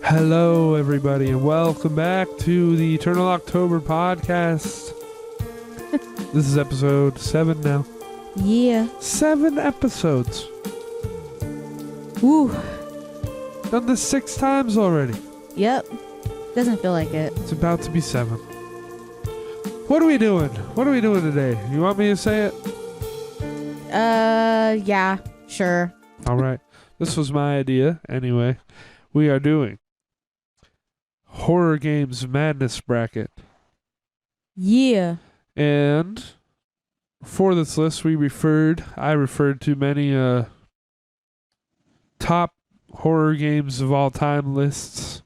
Hello, everybody, and welcome back to the Eternal October podcast. This is episode 7 now. Yeah. 7 episodes. Woo. Done this 6 times already. Yep. Doesn't feel like it. It's about to be 7. What are we doing? What are we doing today? You want me to say it? Yeah, sure. All right. This was my idea. Anyway, we are doing Horror Games Madness Bracket. Yeah. And for this list, I referred to many top horror games of all time lists.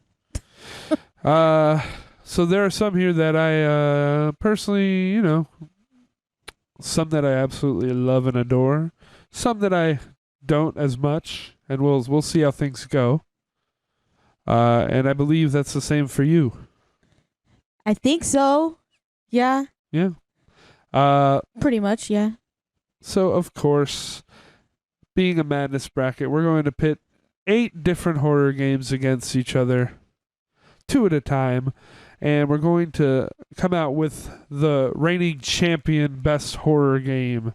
So there are some here that I personally, some that I absolutely love and adore, some that I don't as much, and we'll see how things go. And I believe that's the same for you. I think so. Yeah. Yeah. Pretty much, yeah. So, of course, being a madness bracket, we're going to pit 8 different horror games against each other, 2 at a time, and we're going to come out with the reigning champion best horror game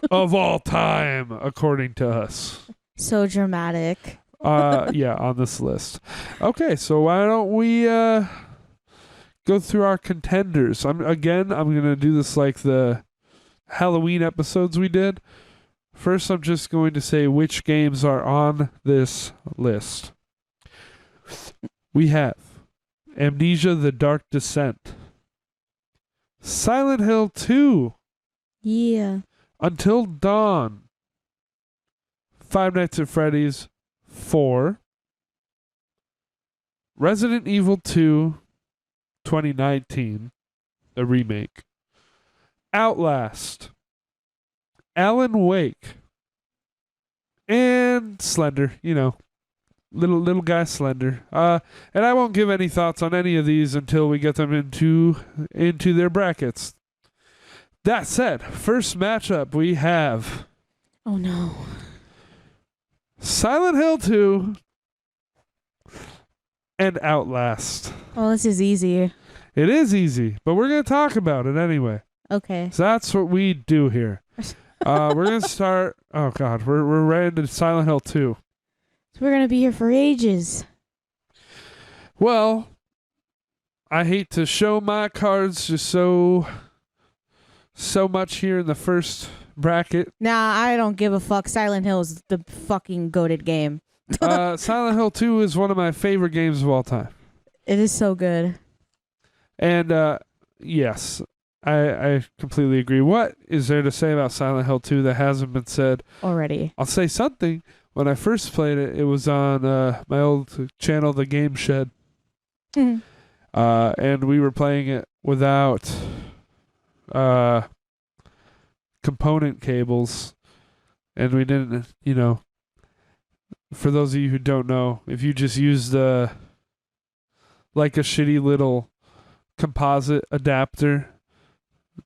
of all time, according to us. So dramatic. Yeah, on this list. Okay, so why don't we go through our contenders? I'm going to do this like the Halloween episodes we did. First, I'm just going to say which games are on this list. We have Amnesia: The Dark Descent, Silent Hill 2, Yeah. Until Dawn, Five Nights at Freddy's 4, Resident Evil 2 2019, the remake, Outlast, Alan Wake, and Slender, little guy Slender. And I won't give any thoughts on any of these until we get them into their brackets. That said, first matchup we have Oh no. Silent Hill 2 and Outlast. Oh, this is easy. It is easy, but we're going to talk about it anyway. Okay. So that's what we do here. We're going to start... Oh, God. We're right into Silent Hill 2. So we're going to be here for ages. Well, I hate to show my cards just so much here in the first bracket. Nah, I don't give a fuck. Silent Hill is the fucking goated game. Silent Hill 2 is one of my favorite games of all time. It is so good. And, yes, I completely agree. What is there to say about Silent Hill 2 that hasn't been said Already. I'll say something. When I first played it, it was on my old channel, The Game Shed. Mhm. And we were playing it without component cables. And we didn't, for those of you who don't know, if you just used like a shitty little composite adapter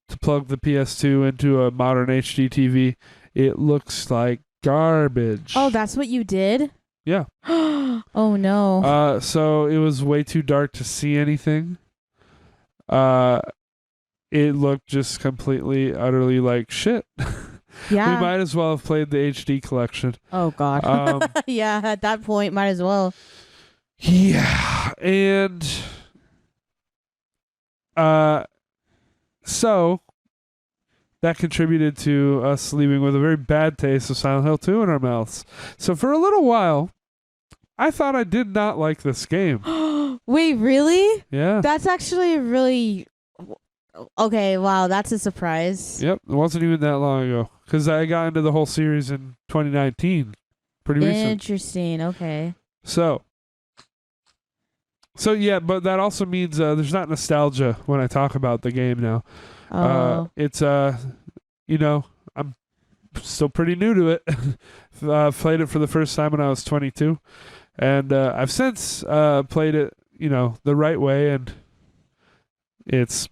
to plug the PS2 into a modern HD TV, it looks like garbage. Oh, that's what you did? Yeah. Oh no. So it was way too dark to see anything. It looked just completely, utterly like shit. Yeah. We might as well have played the HD collection. Oh god. Yeah, at that point, might as well. Yeah, and so that contributed to us leaving with a very bad taste of Silent Hill 2 in our mouths. So for a little while, I thought I did not like this game. Wait, really? Yeah. That's actually really... Okay, wow, that's a surprise. Yep, it wasn't even that long ago. Because I got into the whole series in 2019. Pretty recent. Interesting, okay. So yeah, but that also means there's not nostalgia when I talk about the game now. Oh. It's I'm still pretty new to it. Played it for the first time when I was 22, and I've since played it, the right way, and it's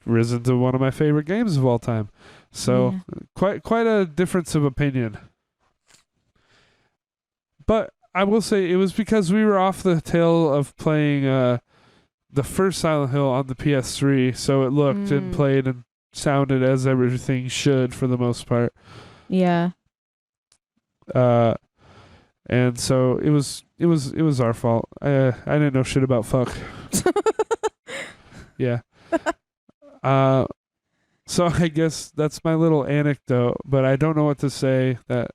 risen to one of my favorite games of all time. So quite a difference of opinion. But I will say it was because we were off the tail of playing the first Silent Hill on the PS3, so it looked and played and sounded as everything should for the most part. Yeah. And so it was our fault. I didn't know shit about fuck. Yeah. So I guess that's my little anecdote, but I don't know what to say that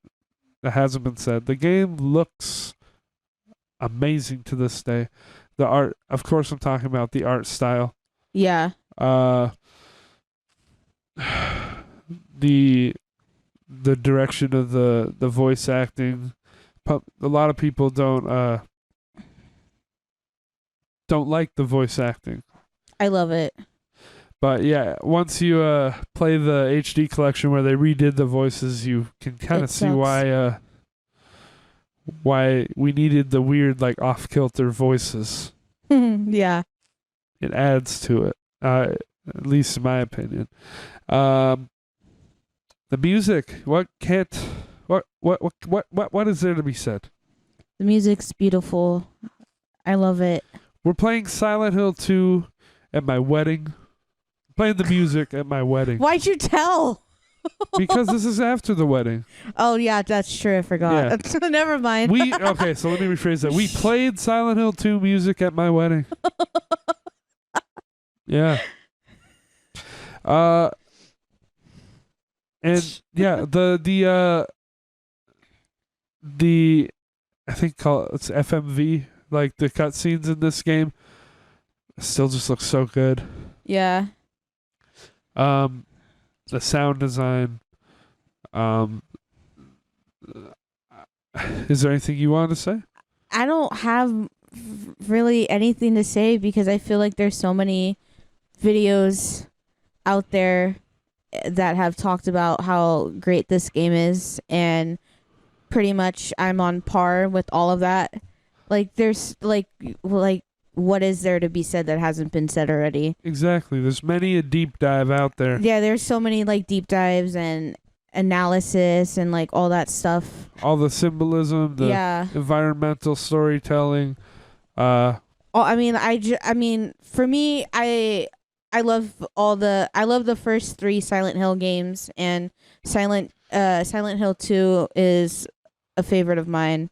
hasn't been said. The game looks amazing to this day. The art, of course, I'm talking about the art style. Yeah. The direction of the voice acting. A lot of people don't like the voice acting. I love it. But yeah, once you play the HD collection where they redid the voices, you can kind of see why we needed the weird like off kilter voices. Yeah. It adds to it, at least in my opinion. The music, what is there to be said? The music's beautiful. I love it. We're playing Silent Hill 2 at my wedding. Playing the music at my wedding. Why'd you tell? Because this is after the wedding. Oh yeah, that's true. I forgot. Yeah. Never mind. Okay, so let me rephrase that. We played Silent Hill 2 music at my wedding. Yeah. And yeah, the I think it's FMV, like the cutscenes in this game still just look so good. Yeah. The sound design. Is there anything you want to say? I don't have really anything to say because I feel like there's so many videos out there that have talked about how great this game is, and pretty much I'm on par with all of that. Like there's like what is there to be said that hasn't been said already? Exactly. There's many a deep dive out there. Yeah, there's so many like deep dives and analysis and like all that stuff. All the symbolism, the environmental storytelling. I mean, for me, I love the first 3 Silent Hill games, and Silent Hill 2 is a favorite of mine.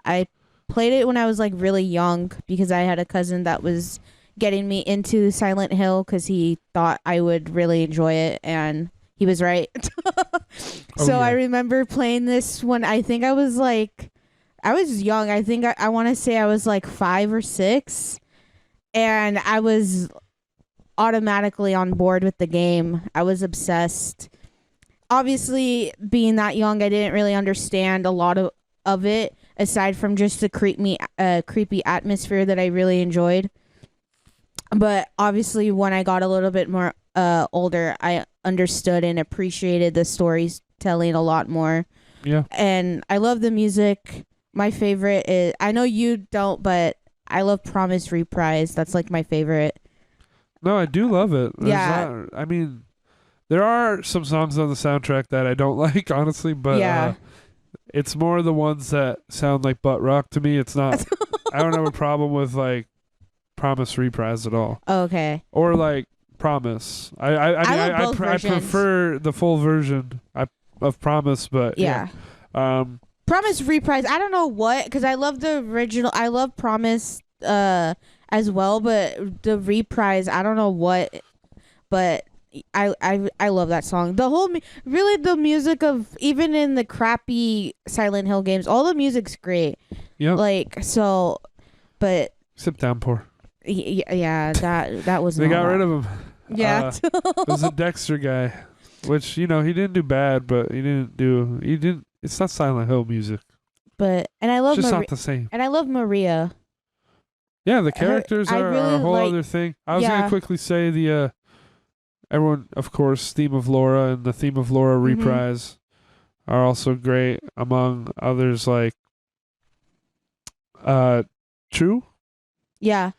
I played it when I was like really young because I had a cousin that was getting me into Silent Hill because he thought I would really enjoy it, and he was right. I remember playing this when I think I was young. I think I want to say I was like 5 or 6, and I was automatically on board with the game. I was obsessed. Obviously, being that young, I didn't really understand a lot of it, aside from just the creepy atmosphere that I really enjoyed. But obviously, when I got a little bit more older, I understood and appreciated the storytelling a lot more. Yeah. And I love the music. My favorite is, I know you don't, but I love Promise Reprise. That's like my favorite. No, I do love it. Yeah. I mean, there are some songs on the soundtrack that I don't like, honestly, but it's more the ones that sound like butt rock to me. It's not. I don't have a problem with like Promise Reprise at all. Okay. Or like Promise. I prefer the full version of Promise, but yeah. Promise Reprise. I don't know what, because I love the original. I love Promise as well, but the Reprise, I don't know what, but I love that song. The whole really the music of, even in the crappy Silent Hill games, all the music's great. Yeah. Like so, but except Downpour. Yeah, that was. They got rid of him. Yeah. It was a Dexter guy, which he didn't do bad, but he didn't. It's not Silent Hill music. But I love it's just not the same. And I love Maria. Yeah, the characters are a whole other thing. I was gonna quickly say the everyone, of course, Theme of Laura and the Theme of Laura Reprise are also great, among others like True. Yeah.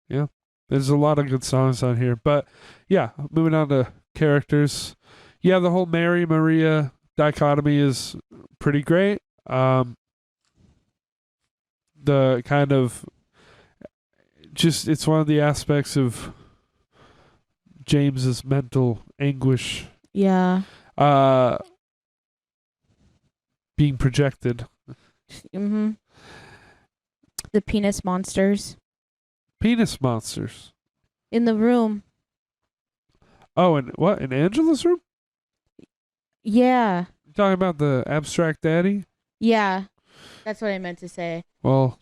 Yeah. There's a lot of good songs on here. But yeah, moving on to characters. Yeah, the whole Mary Maria dichotomy is pretty great. the kind of just it's one of the aspects of James's mental anguish Yeah. being projected. Mm-hmm. The penis monsters Penis monsters. in the room. Oh, and what? In Angela's room? Yeah. You talking about the abstract daddy? Yeah. That's what I meant to say. Well,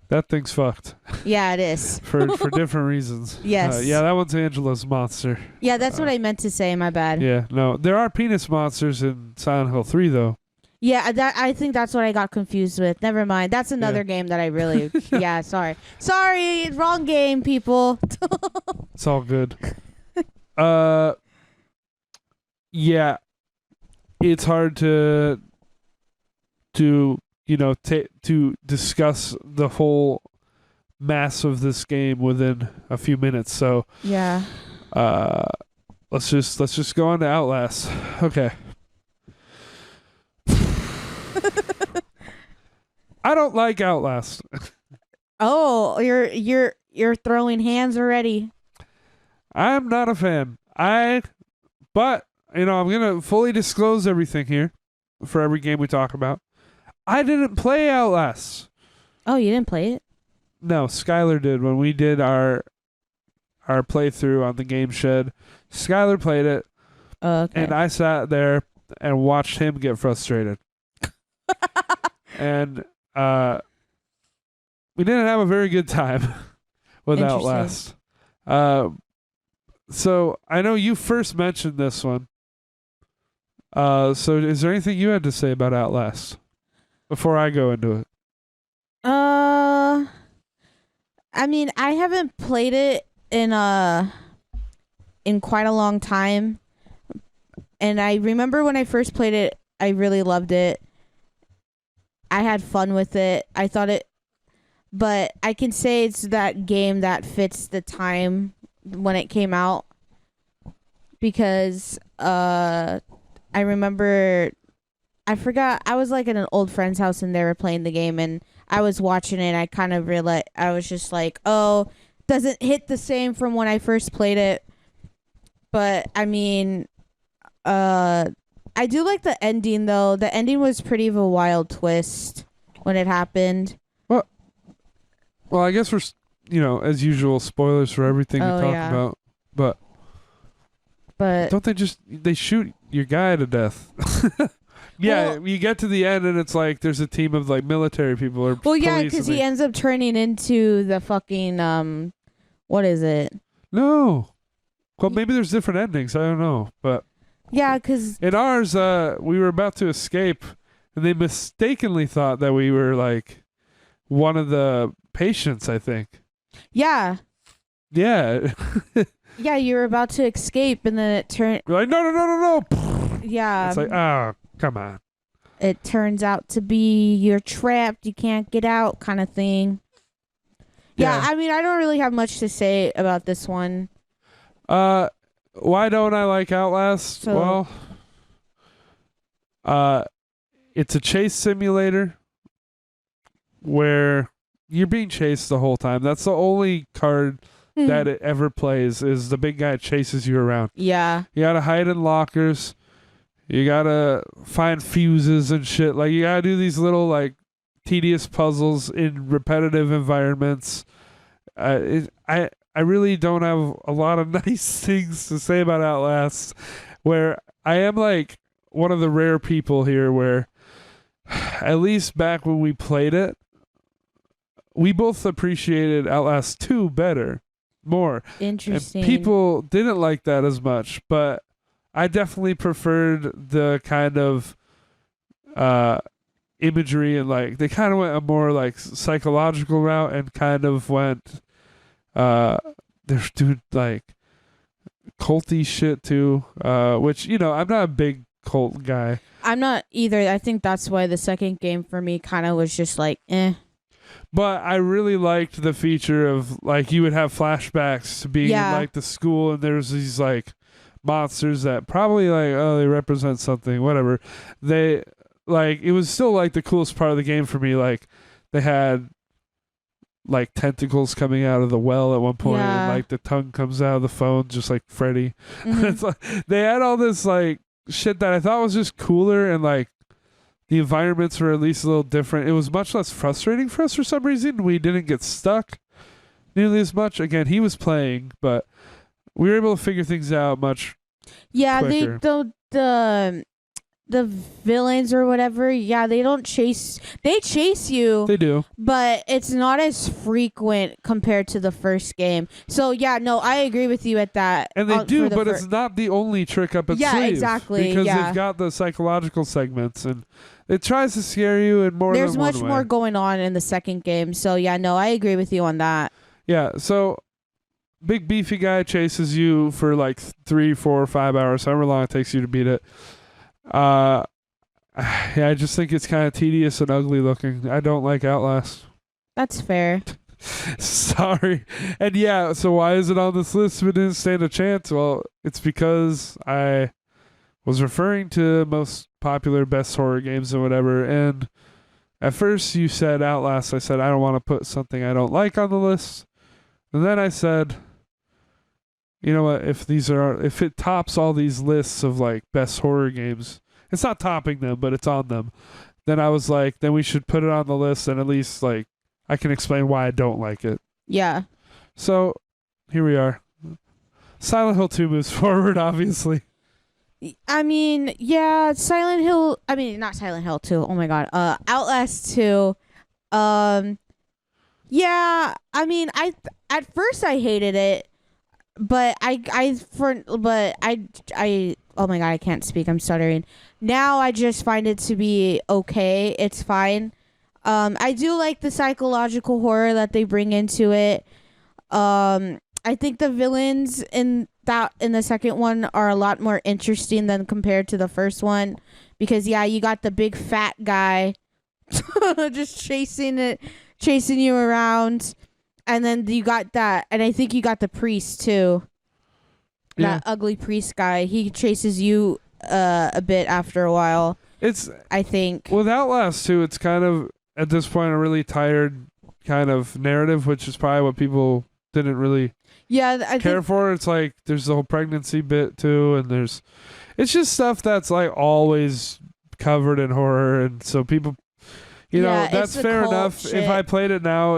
that thing's fucked Yeah, it is. for different reasons. Yes. Yeah, that one's Angela's monster. Yeah, that's what I meant to say. My bad. Yeah, no, there are penis monsters in Silent Hill 3 though. Yeah, I think that's what I got confused with. Never mind. That's another game that I really. Yeah, sorry. Sorry, wrong game, people. It's all good. Yeah, it's hard to to discuss the whole mass of this game within a few minutes. So Yeah. let's just go on to Outlast. Okay. I don't like Outlast. Oh, you're throwing hands already. I'm not a fan. But I'm gonna fully disclose everything here for every game we talk about. I didn't play Outlast. Oh, you didn't play it? No, Skylar did when we did our playthrough on the Game Shed. Skylar played it, Okay. and I sat there and watched him get frustrated. And we didn't have a very good time with Outlast. So I know you first mentioned this one. So is there anything you had to say about Outlast before I go into it? I mean, I haven't played it in quite a long time. And I remember when I first played it, I really loved it. I had fun with it. I thought it, but I can say it's that game that fits the time when it came out, because I remember, I forgot, I was like at an old friend's house and they were playing the game and I was watching it and I kind of realized, I was just like, oh, doesn't hit the same from when I first played it. But I mean, I do like the ending though. The ending was pretty of a wild twist when it happened. Well, I guess we're as usual, spoilers for everything we talk about. But don't they shoot your guy to death? Yeah, well, you get to the end and it's like there's a team of like military people or well, yeah, because he ends up turning into the fucking what is it? No, well, maybe there's different endings. I don't know, but yeah, because in ours, we were about to escape, and they mistakenly thought that we were like one of the patients. I think. Yeah. Yeah. Yeah, you were about to escape, and then it turned. We're like, no. Yeah. It's like, oh, come on. It turns out to be you're trapped, you can't get out, kind of thing. Yeah, I mean, I don't really have much to say about this one. Why don't I like Outlast? So, well, it's a chase simulator where you're being chased the whole time. That's the only card that it ever plays, is the big guy chases you around. Yeah. You gotta hide in lockers. You gotta find fuses and shit. Like, you gotta do these little, like, tedious puzzles in repetitive environments. I really don't have a lot of nice things to say about Outlast, where I am, like, one of the rare people here where, at least back when we played it, we both appreciated Outlast 2 more. Interesting. And people didn't like that as much, but I definitely preferred the kind of imagery, and like they kind of went a more like psychological route and kind of went they're doing like culty shit too, which I'm not a big cult guy. I'm not either. I think that's why the second game for me kind of was just like But I really liked the feature of like you would have flashbacks to being in like the school, and there's these like monsters that probably like they represent something, whatever. They like, it was still like the coolest part of the game for me, like they had like tentacles coming out of the well at one point, and Yeah. like the tongue comes out of the phone, just like Freddy. Mhm. It's like they had all this like shit that I thought was just cooler, and like the environments were at least a little different. It was much less frustrating for us for some reason. We didn't get stuck nearly as much. Again, he was playing, but we were able to figure things out much. Yeah, quicker. the villains or whatever, yeah, they don't chase. They chase you, They do. but it's not as frequent compared to the first game. So yeah, no, I agree with you at that. And they do, for the but it's not the only trick up its Yeah, sleeve. exactly, Because yeah. they've got the psychological segments, and it tries to scare you in more There's than one much way. more going on in the second game. So yeah, no, I agree with you on that. Yeah, so big beefy guy chases you for like 3, 4, 5 hours, however long it takes you to beat it. Yeah, I just think it's kind of tedious and ugly looking. I don't like Outlast. That's fair. Sorry. And yeah, so why is it on this list if it didn't stand a chance? Well, it's because I was referring to most popular best horror games and whatever, and at first you said Outlast. I said I don't want to put something I don't like on the list. And then I said, you know what, if it tops all these lists of like best horror games, it's not topping them, but it's on them. Then I was like, then we should put it on the list, and at least like I can explain why I don't like it. Yeah. So here we are. Silent Hill 2 moves forward, obviously. I mean, yeah, Silent Hill. I mean, not Silent Hill 2. Oh my god. Outlast 2. Yeah. I mean, at first I hated it, but I. Oh my god, I can't speak. I'm stuttering. Now I just find it to be okay. It's fine. I do like the psychological horror that they bring into it. I think the villains in the second one are a lot more interesting than compared to the first one, because yeah, you got the big fat guy just chasing you around, and then you got that, and I think you got the priest too. Yeah. That ugly priest guy, he chases you a bit after a while. It's I think. with Outlast 2, it's kind of at this point a really tired kind of narrative, which is probably what people didn't really Yeah, care for. It's like there's the whole pregnancy bit too, and it's just stuff that's like always covered in horror, and so people, Yeah, that's it's the fair cult enough. shit. If I played it now,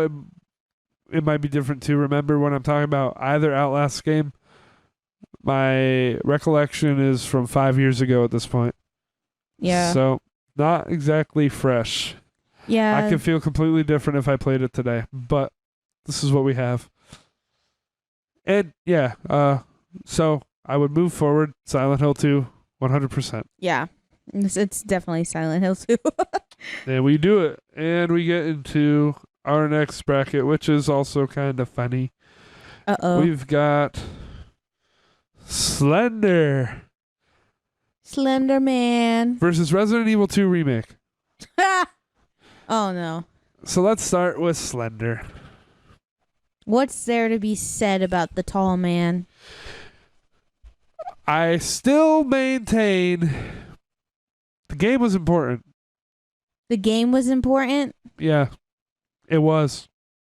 it might be different too. Remember when I'm talking about either Outlast game, my recollection is from 5 years ago at this point. Yeah. So not exactly fresh. Yeah. I could feel completely different if I played it today, but this is what we have. And yeah, so I would move forward Silent Hill 2 100%. Yeah. It's definitely Silent Hill 2. And we do it, and we get into our next bracket, which is also kind of funny. Uh-oh. We've got Slender Slender Man. versus Resident Evil 2 Remake. Oh no. So let's start with Slender. What's there to be said about the tall man? I still maintain the game was important. The game was important? Yeah, it was.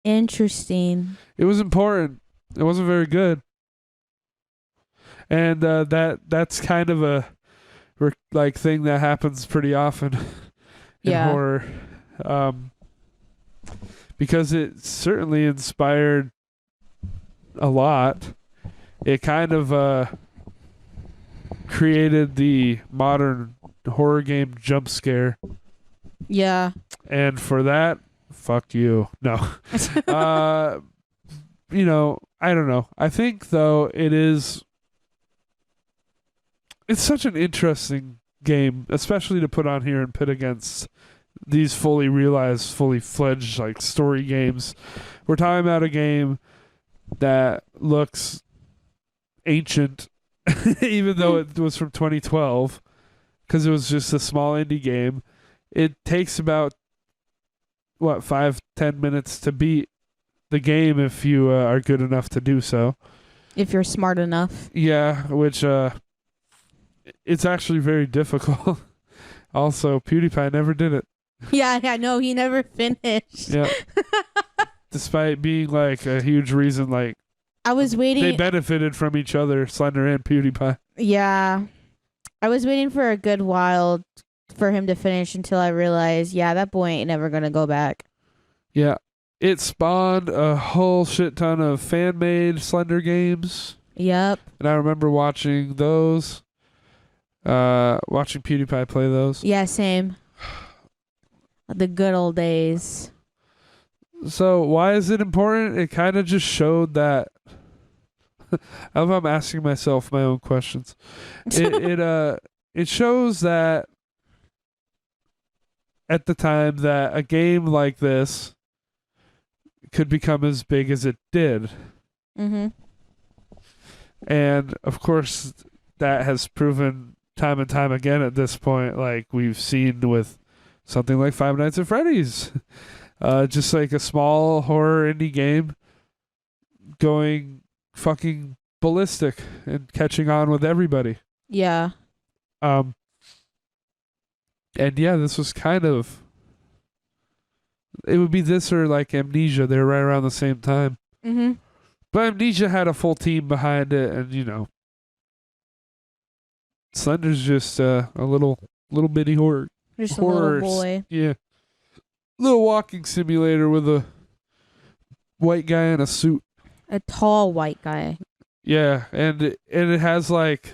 Interesting. It was important. It wasn't very good. And that's kind of a like thing that happens pretty often in Yeah. horror. Because it certainly inspired a lot. It kind of created the modern horror game jump scare. Yeah. And for that, fuck you. No. I don't know. I think, though, it's such an interesting game, especially to put on here and pit against these fully realized, fully fledged like story games. We're talking about a game that looks ancient, even though it was from 2012, because it was just a small indie game. It takes about 5-10 minutes to beat the game if you are good enough to do so. If you're smart enough. Yeah, which it's actually very difficult. Also, PewDiePie never did it. Yeah, yeah, no, he never finished. Yeah. Despite being like a huge reason, like I was they waiting. benefited from each other, Slender and PewDiePie. Yeah, I was waiting for a good while for him to finish until I realized, yeah, that boy ain't never gonna go back. Yeah. It spawned a whole shit ton of fan made Slender games. Yep. And I remember watching those. Watching PewDiePie play those. Yeah, same. The good old days. So why is it important? It kind of just showed that I love how I'm asking myself my own questions. It shows that at the time that a game like this could become as big as it did. Mm-hmm. And of course that has proven time and time again at this point, like we've seen with something like Five Nights at Freddy's. Just like a small horror indie game going fucking ballistic and catching on with everybody. Yeah. And yeah, this was kind of, it would be this or like Amnesia. They were right around the same time. Mm-hmm. But Amnesia had a full team behind it, and Slender's just a little bitty horror. Just a little boy. Yeah. Little walking simulator with a white guy in a suit. A tall white guy. Yeah, and it has like,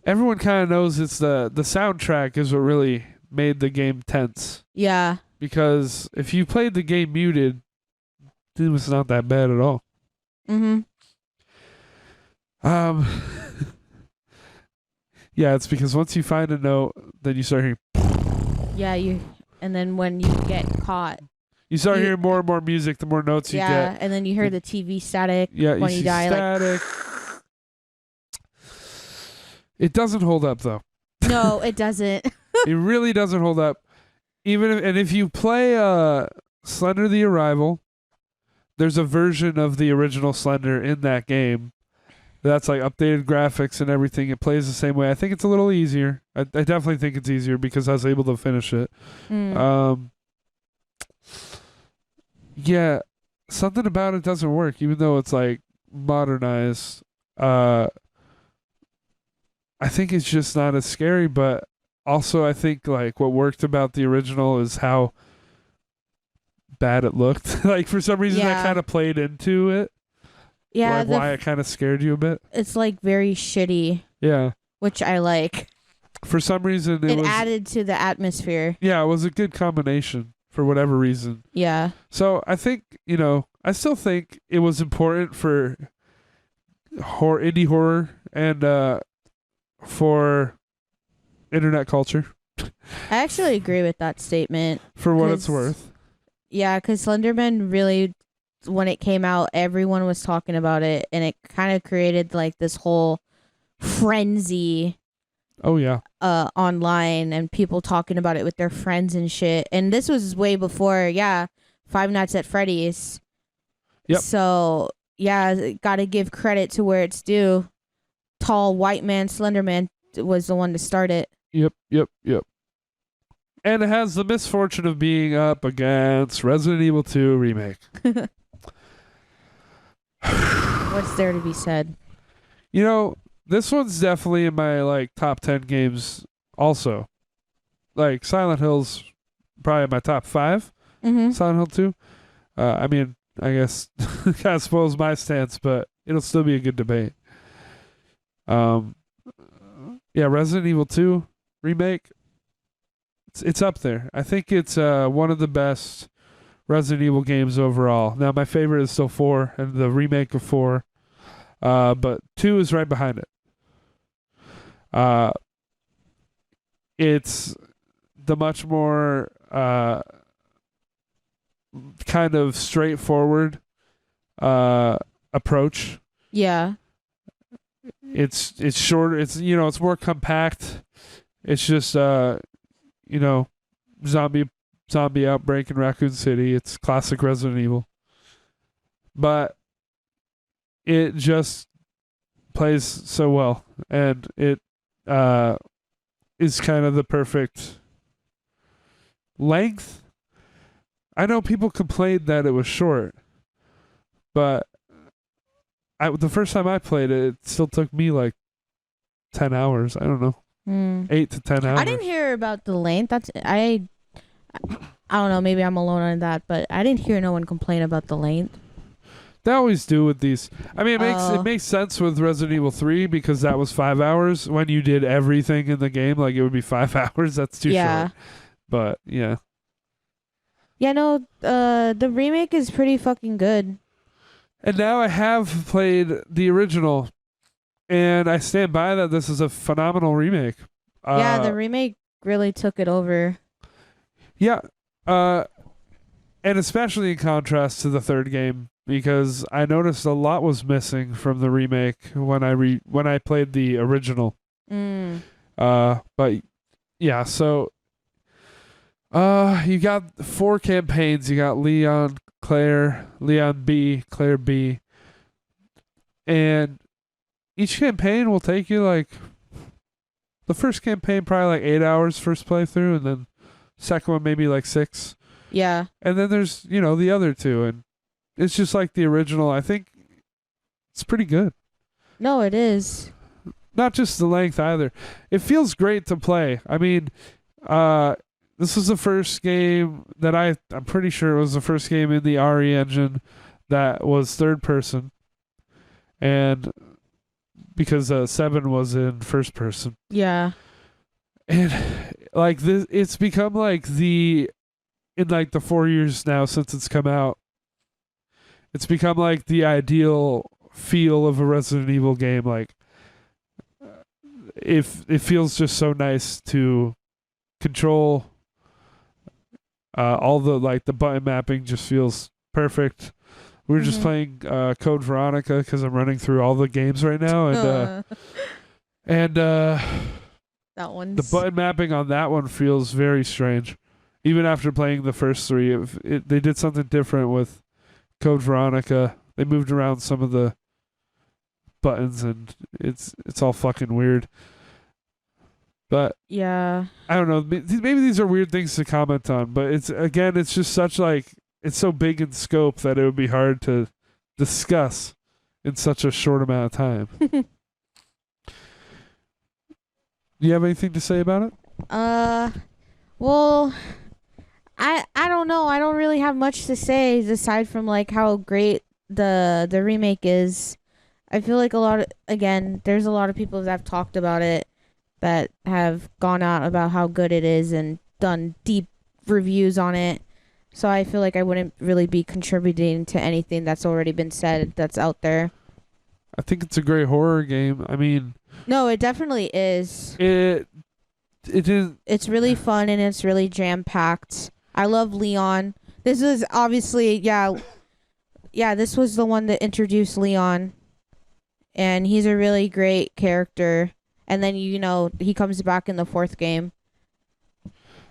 everyone kind of knows it's the soundtrack is what really made the game tense. Yeah. Because if you played the game muted, it was not that bad at all. Mm-hmm. Yeah, it's because once you find a note, then you start hearing. Yeah, and then when you get caught. You start hearing more and more music, the more notes you get. Yeah, and then you hear the TV static when you die. Static. It doesn't hold up though. No, it doesn't. It really doesn't hold up. If you play Slender the Arrival, there's a version of the original Slender in that game. That's like updated graphics and everything. It plays the same way. I think it's a little easier. I definitely think it's easier because I was able to finish it. Yeah, something about it doesn't work, even though it's like modernized. I think it's just not as scary, but also I think like what worked about the original is how bad it looked. Like for some reason that kind of played into it. Yeah, like why it kind of scared you a bit. It's like very shitty. Yeah, which I like. For some reason, it added to the atmosphere. Yeah, it was a good combination for whatever reason. Yeah. So I think I still think it was important for indie horror and for internet culture. I actually agree with that statement. For what it's worth. Yeah, because Slenderman really, when it came out, everyone was talking about it, and it kind of created like this whole frenzy. Oh yeah. Online and people talking about it with their friends and shit. And this was way before, Five Nights at Freddy's. Yep. So yeah, gotta give credit to where it's due. Tall white man, Slender Man was the one to start it. Yep. And it has the misfortune of being up against Resident Evil 2 Remake. What's there to be said? This one's definitely in my like top 10 games also. Like Silent Hill's probably in my top 5. Mm-hmm. Silent Hill 2. I mean, I guess kind of spoils my stance, but it'll still be a good debate. Yeah, Resident Evil 2 Remake. It's up there. I think it's one of the best Resident Evil games overall. Now, my favorite is still 4 and the remake of 4. But 2 is right behind it. It's the much more kind of straightforward approach. Yeah. It's shorter. It's it's more compact. It's just zombie outbreak in Raccoon City. It's classic Resident Evil. But it just plays so well, and it is kind of the perfect length, I know people complained that it was short, but the first time I played it, it still took me like 10 hours. I don't know. 8 to 10 hours. I didn't hear about the length. I don't know. Maybe I'm alone on that, but I didn't hear no one complain about the length. They always do with these. I mean, it makes sense with Resident Evil 3 because that was 5 hours. When you did everything in the game, like it would be 5 hours. That's too short. But yeah. Yeah, no, the remake is pretty fucking good. And now I have played the original, and I stand by that this is a phenomenal remake. Yeah, the remake really took it over. Yeah. And especially in contrast to the third game, because I noticed a lot was missing from the remake when I played the original. But yeah, so you got 4 campaigns. You got Leon B, Claire B, and each campaign will take you like the first campaign probably like 8 hours first playthrough, and then second one maybe like 6. Yeah. And then there's, the other 2, and it's just like the original. I think it's pretty good. No, it is. Not just the length either. It feels great to play. I mean, this was the first game that I'm pretty sure it was the first game in the RE engine that was third person. And because 7 was in first person. Yeah. And like this, it's become like in like the 4 years now since it's come out, it's become like the ideal feel of a Resident Evil game. Like, it feels just so nice to control. All the button mapping just feels perfect. We were just playing Code Veronica because I'm running through all the games right now, and that one. The button mapping on that one feels very strange. Even after playing the first 3, they did something different with Code Veronica. They moved around some of the buttons, and it's all fucking weird. But yeah, I don't know. Maybe these are weird things to comment on, but it's just such like it's so big in scope that it would be hard to discuss in such a short amount of time. Do you have anything to say about it? Well, I don't know. I don't really have much to say aside from like how great the remake is. I feel like there's a lot of people that have talked about it that have gone out about how good it is and done deep reviews on it. So I feel like I wouldn't really be contributing to anything that's already been said that's out there. I think it's a great horror game. I mean, no, it definitely is. It is. It's really fun and it's really jam packed. I love Leon. This is obviously this was the one that introduced Leon, and he's a really great character. And then he comes back in the 4th game,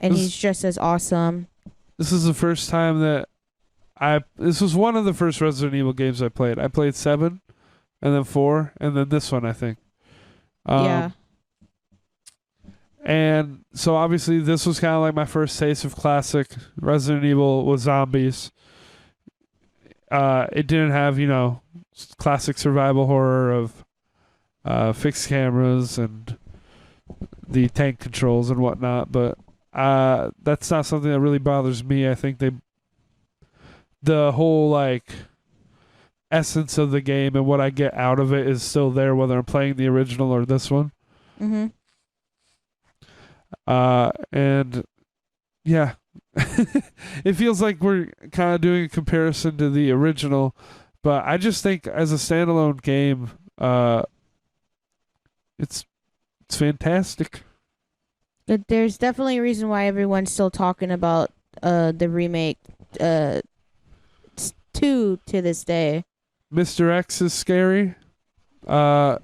and he's just as awesome. This is the first time that this was one of the first Resident Evil games I played. I played 7, and then 4, and then this one, I think. Yeah. And so obviously this was kind of like my first taste of classic Resident Evil with zombies. It didn't have, classic survival horror of fixed cameras and the tank controls and whatnot, but that's not something that really bothers me. I think the whole like essence of the game and what I get out of it is still there, whether I'm playing the original or this one. And yeah, it feels like we're kind of doing a comparison to the original, but I just think as a standalone game, it's fantastic. But there's definitely a reason why everyone's still talking about the remake 2 to this day. Mr. X is scary. I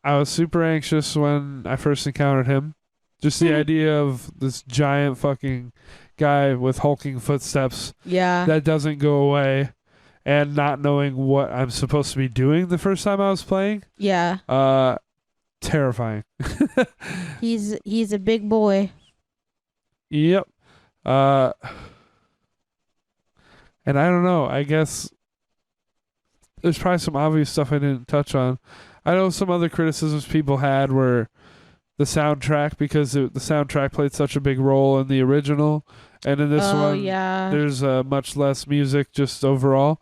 was super anxious when I first encountered him. Just the idea of this giant fucking guy with hulking footsteps that doesn't go away, and not knowing what I'm supposed to be doing the first time I was playing. Yeah. Terrifying. He's a big boy. Yep. Uh, and I don't know. I guess there's probably some obvious stuff I didn't touch on. I know some other criticisms people had were the soundtrack because the soundtrack played such a big role in the original, and in this one, yeah. there's much less music just overall.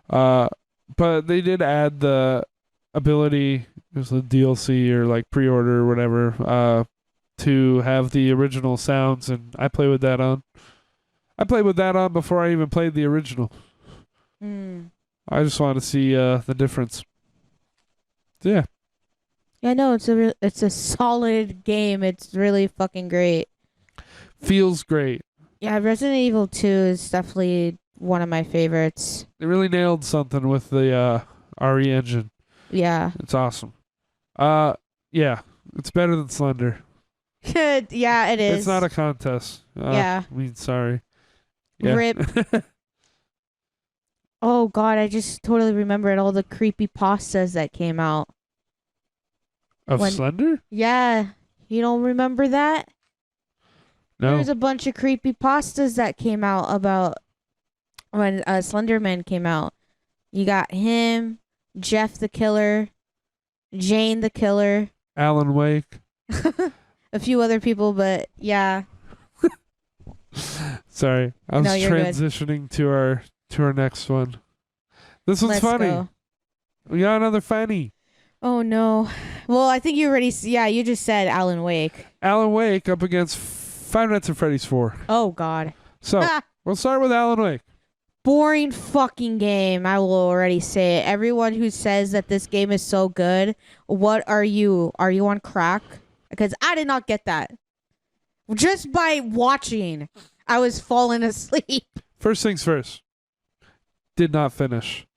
But they did add the ability, there's a DLC or like pre-order or whatever, to have the original sounds, and I play with that on. I played with that on before I even played the original. I just want to see the difference. Yeah. Yeah, no, it's a solid game. It's really fucking great. Feels great. Yeah, Resident Evil 2 is definitely one of my favorites. They really nailed something with the RE engine. Yeah. It's awesome. Yeah, it's better than Slender. Yeah, it is. It's not a contest. Yeah. I mean, sorry. Yeah. Rip. Oh god, I just totally remembered all the creepy pastas that came out. Of Slender? Yeah. You don't remember that? No. There's a bunch of creepy pastas that came out about when Slenderman came out. You got him, Jeff the Killer, Jane the Killer, Alan Wake. a few other people, but yeah. Sorry, I was No, you're good. transitioning to our next one. This one's Let's funny. go. We got another funny. Oh no. Well, I think you already. Yeah, you just said Alan Wake. Alan Wake up against Five Nights at Freddy's 4. Oh god. So we'll start with Alan Wake. Boring fucking game. I will already say it. Everyone who says that this game is so good, what are you? Are you on crack? Because I did not get that. Just by watching, I was falling asleep. First things first. Did not finish.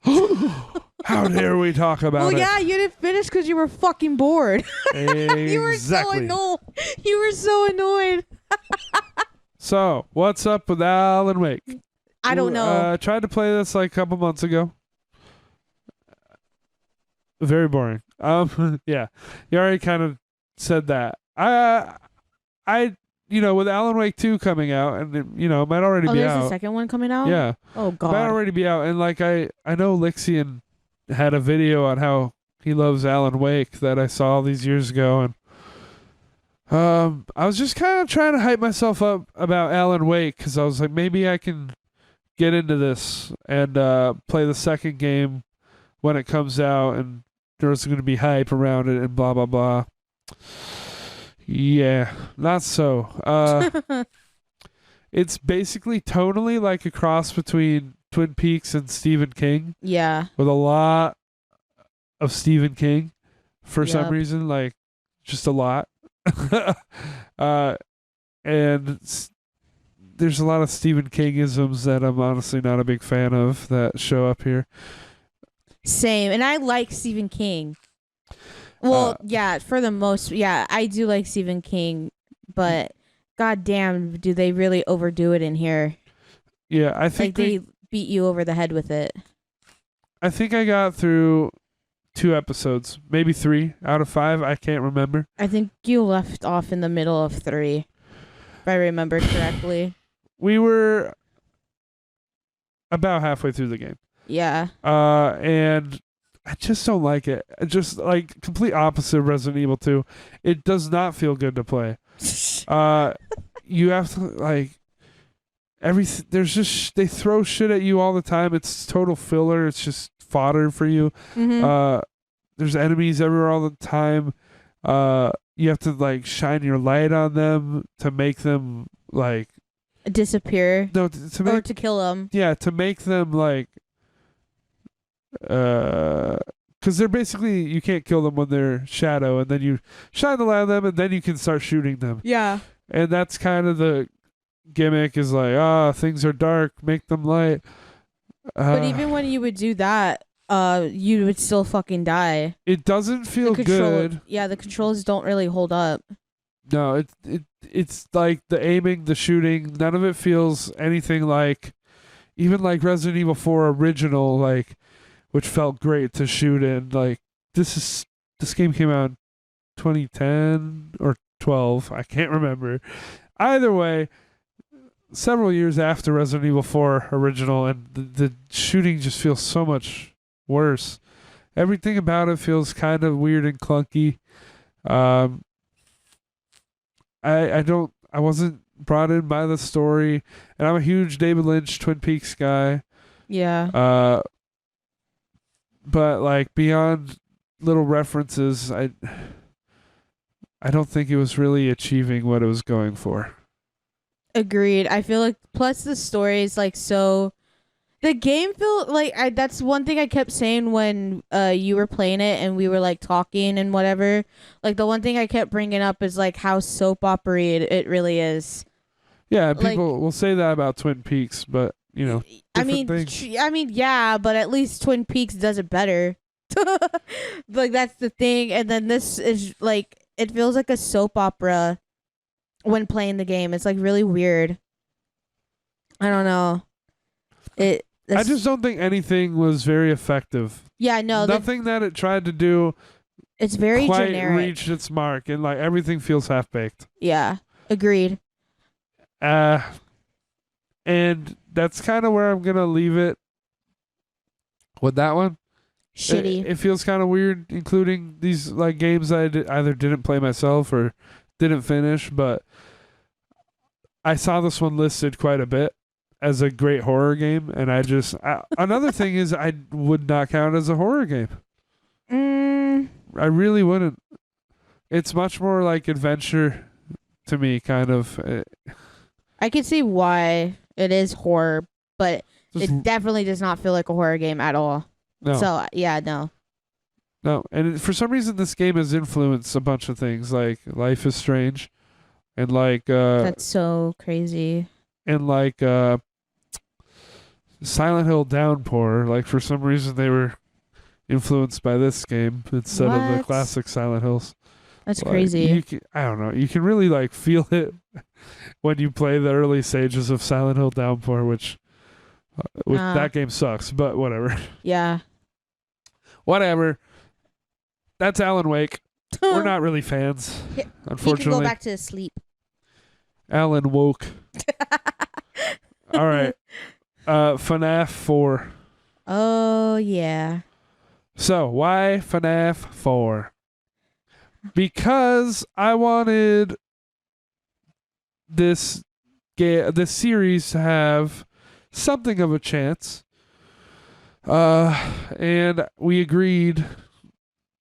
How dare we talk about it? Well, yeah, you didn't finish because you were fucking bored. Exactly. You were so annoyed. You were so annoyed. So, what's up with Alan Wake? I don't know. Tried to play this like a couple months ago. Very boring. Yeah, you already kind of said that. With Alan Wake 2 coming out, and it might already be there's out. a second one coming out? Yeah. Oh, God. Might already be out. And like I know Lixian had a video on how he loves Alan Wake that I saw these years ago, and I was just kind of trying to hype myself up about Alan Wake because I was like, maybe I can get into this and play the second game when it comes out, and there's going to be hype around it and blah blah blah. Yeah, not so. It's basically tonally like a cross between Twin Peaks and Stephen King. Yeah. With a lot of Stephen King for some Yep. reason, like just a lot. And there's a lot of Stephen King-isms that I'm honestly not a big fan of that show up here. Same. And I like Stephen King. Well, yeah, for the most, yeah, I do like Stephen King, but goddamn, do they really overdo it in here? Yeah, I think they beat you over the head with it. I think I got through 2 episodes, maybe 3 out of 5. I can't remember. I think you left off in the middle of 3, if I remember correctly. We were about halfway through the game. Yeah. And I just don't like it. Just like complete opposite of Resident Evil 2. It does not feel good to play. You have to like everything. There's just they throw shit at you all the time. It's total filler. It's just fodder for you. Mm-hmm. There's enemies everywhere all the time. You have to like shine your light on them to make them like disappear. No, to make, or to kill them. Yeah, to make them like. Because they're basically you can't kill them when they're shadow, and then you shine the light on them, and then you can start shooting them. Yeah. And that's kind of the gimmick is like, things are dark, make them light. But even when you would do that, you would still fucking die. It doesn't feel good. Yeah, the controls don't really hold up. No, it's like the aiming, the shooting, none of it feels anything like, even like Resident Evil 4 original, like, which felt great to shoot in. Like this game came out in 2010 or 12. I can't remember. Either way, several years after Resident Evil 4 original, and the shooting just feels so much worse. Everything about it feels kind of weird and clunky. I wasn't brought in by the story, and I'm a huge David Lynch Twin Peaks guy. Yeah. But like beyond little references, I don't think it was really achieving what it was going for. Agreed. I feel like plus the story is like so. The game felt like that's one thing I kept saying when you were playing it and we were like talking and whatever. Like the one thing I kept bringing up is like how soap opera it really is. Yeah, people will say that about Twin Peaks, but you know, things. Yeah, but at least Twin Peaks does it better. Like that's the thing, and then this is like it feels like a soap opera when playing the game. It's like really weird. I don't know. I just don't think anything was very effective. Yeah, no. Nothing that it tried to do. It's very quite generic. Reached its mark, and like everything feels half baked. Yeah, agreed. And that's kind of where I'm gonna leave it with that one. Shitty. It feels kind of weird, including these like games I either didn't play myself or didn't finish. But I saw this one listed quite a bit as a great horror game, and another thing is I would not count it as a horror game. I really wouldn't. It's much more like adventure to me, kind of. I can see why it is horror, but it definitely does not feel like a horror game at all. No. So yeah, no. No, and for some reason this game has influenced a bunch of things, like Life is Strange, and like that's so crazy. And like Silent Hill Downpour, like for some reason they were influenced by this game instead of the classic Silent Hills. That's crazy. I don't know. You can really like feel it when you play the early stages of Silent Hill Downpour, which that game sucks, but whatever. Yeah. Whatever. That's Alan Wake. We're not really fans, unfortunately. He can go back to sleep. Alan woke. All right. FNAF 4. Oh, yeah. So, why FNAF 4? Because I wanted this series to have something of a chance. And we agreed.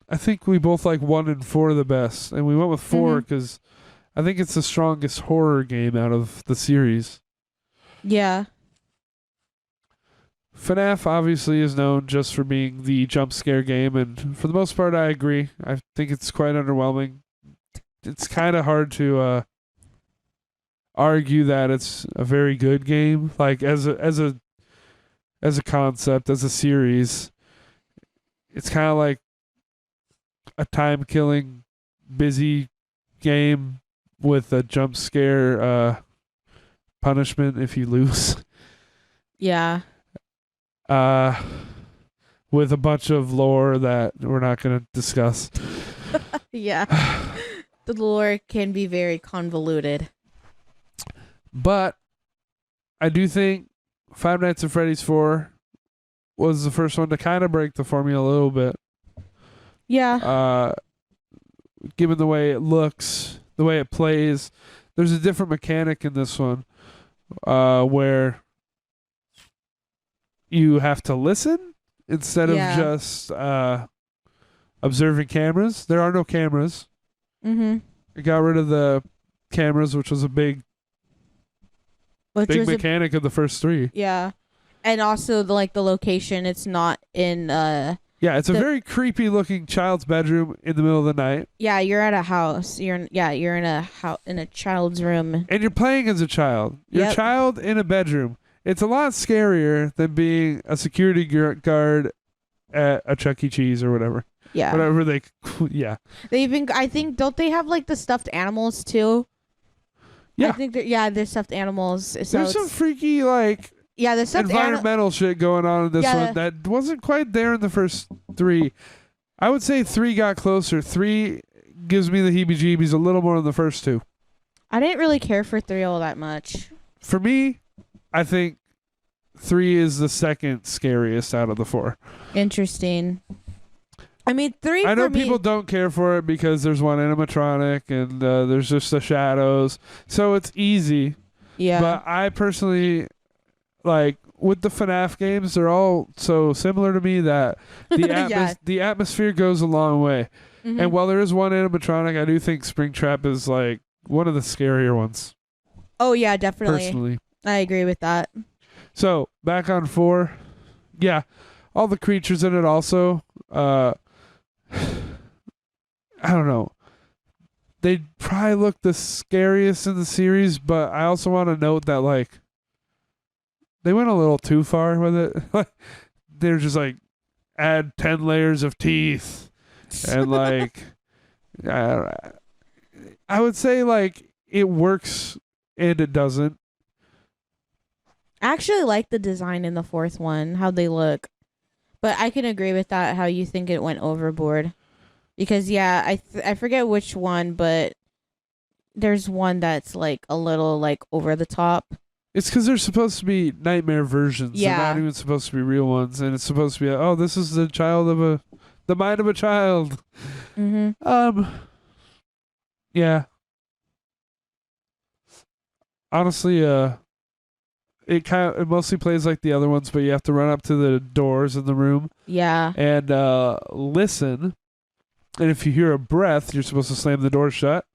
I think we both like 1 and 4 the best. And we went with 4 because I think it's the strongest horror game out of the series. Yeah. FNAF obviously is known just for being the jump scare game, and for the most part I agree. I think it's quite underwhelming. It's kind of hard to argue that it's a very good game, like as a concept, as a series. It's kind of like a time-killing, busy game with a jump scare punishment if you lose. Yeah. With a bunch of lore that we're not going to discuss. Yeah. The lore can be very convoluted. But I do think Five Nights at Freddy's 4 was the first one to kind of break the formula a little bit. Yeah. Given the way it looks, the way it plays, there's a different mechanic in this one where you have to listen instead of just observing cameras. There are no cameras. Mm-hmm. It got rid of the cameras, which was a big mechanic of the first 3. Yeah. And also the location, it's not in yeah, it's a very creepy looking child's bedroom in the middle of the night. Yeah, you're at a house. You're in a child's room. And you're playing as a child. You're a child in a bedroom. It's a lot scarier than being a security guard at a Chuck E. Cheese or whatever. Yeah. Whatever they yeah. They even I think don't they have like the stuffed animals too? Yeah. I think there's stuffed animals. So there's some freaky there's stuffed environmental shit going on in this one that wasn't quite there in the first 3. I would say 3 got closer. 3 gives me the heebie-jeebies a little more than the first 2. I didn't really care for 3 all that much. For me, I think 3 is the second scariest out of the 4. Interesting. I mean, 3 I know for me. people don't care for it because there's one animatronic and there's just the shadows, so it's easy. Yeah. But I personally like with the FNAF games, they're all so similar to me that the atmosphere goes a long way. Mm-hmm. And while there is one animatronic, I do think Springtrap is like one of the scarier ones. Oh yeah, definitely. Personally, I agree with that. so back on 4, yeah, all the creatures in it also. I don't know. They probably look the scariest in the series, but I also want to note that like they went a little too far with it. They're just like add 10 layers of teeth and like I would say like it works and it doesn't. I actually like the design in the 4th one, how they look. But I can agree with that, how you think it went overboard. Because, yeah, I forget which one, but there's one that's, like, a little, like, over the top. It's because they're supposed to be nightmare versions. Yeah. They're not even supposed to be real ones. And it's supposed to be, oh, this is the mind of a child. Mm-hmm. Yeah. Honestly, it mostly plays like the other ones, but you have to run up to the doors in the room. Yeah. And listen. And if you hear a breath, you're supposed to slam the door shut.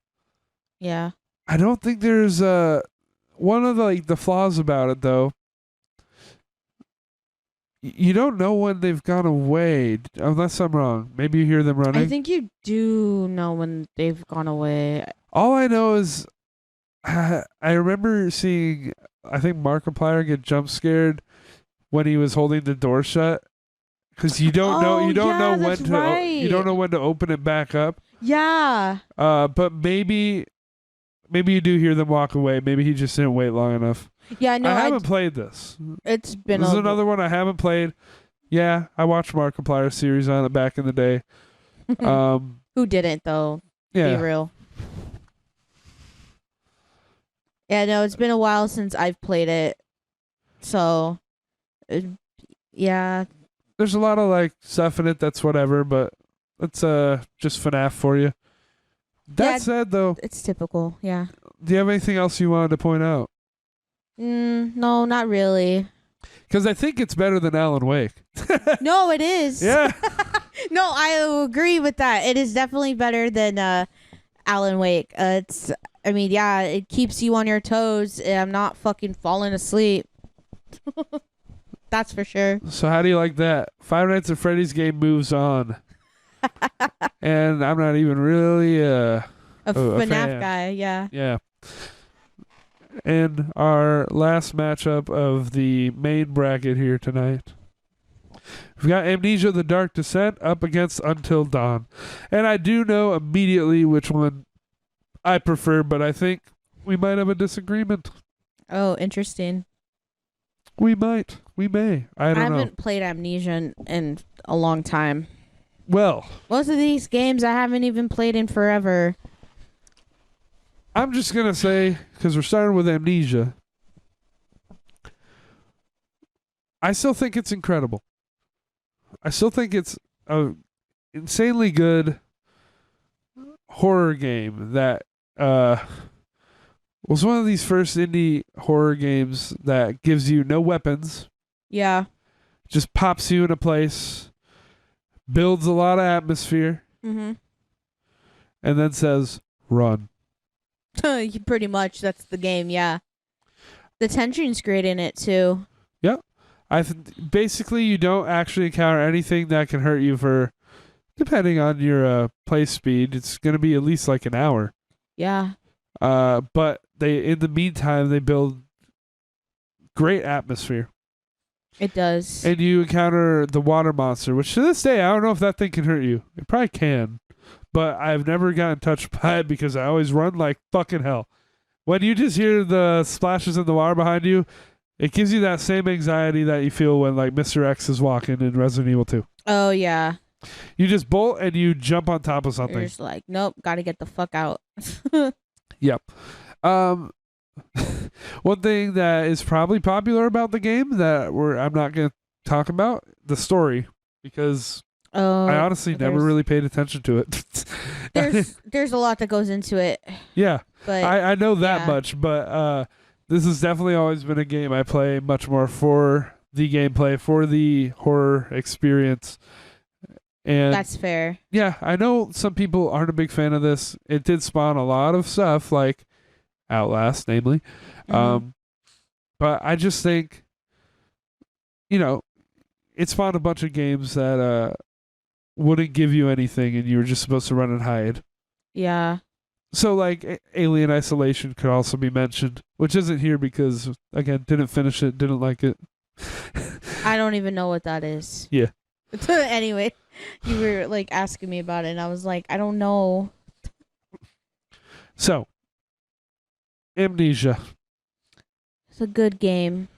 Yeah. I don't think there's one of the flaws about it though. You don't know when they've gone away, unless I'm wrong. Maybe you hear them running. I think you do know when they've gone away. All I know is I remember seeing, I think Markiplier get jump scared when he was holding the door shut. Because you don't know when to open it back up. Yeah. But maybe you do hear them walk away. Maybe he just didn't wait long enough. Yeah, no, I haven't played this. It's been. This is another one I haven't played. Yeah, I watched Markiplier's series on it back in the day. Who didn't though? Yeah. Be real. Yeah, no, it's been a while since I've played it. So, yeah. There's a lot of like stuff in it that's whatever, but it's just FNAF for you. That said, though, it's typical. Yeah. Do you have anything else you wanted to point out? No, not really. Because I think it's better than Alan Wake. No, it is. Yeah. No, I agree with that. It is definitely better than Alan Wake. It keeps you on your toes. I'm not fucking falling asleep. That's for sure. So how do you like that? Five Nights at Freddy's game moves on. And I'm not even really a FNAF fan. guy, yeah. Yeah. And our last matchup of the main bracket here tonight. We've got Amnesia the Dark Descent up against Until Dawn. And I do know immediately which one I prefer, but I think we might have a disagreement. Oh, interesting. We might. We may. I haven't played Amnesia in a long time. Well, most of these games I haven't even played in forever. I'm just going to say, because we're starting with Amnesia, I still think it's incredible. I still think it's a insanely good horror game that was one of these first indie horror games that gives you no weapons. Yeah. Just pops you in a place, builds a lot of atmosphere, and then says, run. Pretty much, that's the game, yeah. The tension's great in it, too. Yep. Basically, you don't actually encounter anything that can hurt you for, depending on your play speed, it's going to be at least like an hour. Yeah. But in the meantime, they build great atmosphere. It does. And you encounter the water monster, which to this day, I don't know if that thing can hurt you. It probably can. But I've never gotten touched by it because I always run like fucking hell. When you just hear the splashes in the water behind you, it gives you that same anxiety that you feel when like Mr. X is walking in Resident Evil 2. Oh, yeah. You just bolt and you jump on top of something. You're just like, nope, gotta get the fuck out. Yep. one thing that is probably popular about the game that I'm not going to talk about, the story, because I honestly never really paid attention to it. there's a lot that goes into it. Yeah, But I know that yeah. much, but this has definitely always been a game I play much more for the gameplay, for the horror experience. And That's fair. yeah, I know some people aren't a big fan of this. It did spawn a lot of stuff like Outlast, namely. Mhm. But I just think, it spawned a bunch of games that wouldn't give you anything and you were just supposed to run and hide. Yeah. So, like, Alien Isolation could also be mentioned, which isn't here because, again, didn't finish it, didn't like it. I don't even know what that is. Yeah. Anyway, you were like asking me about it, and I was like, I don't know. So, Amnesia. It's a good game.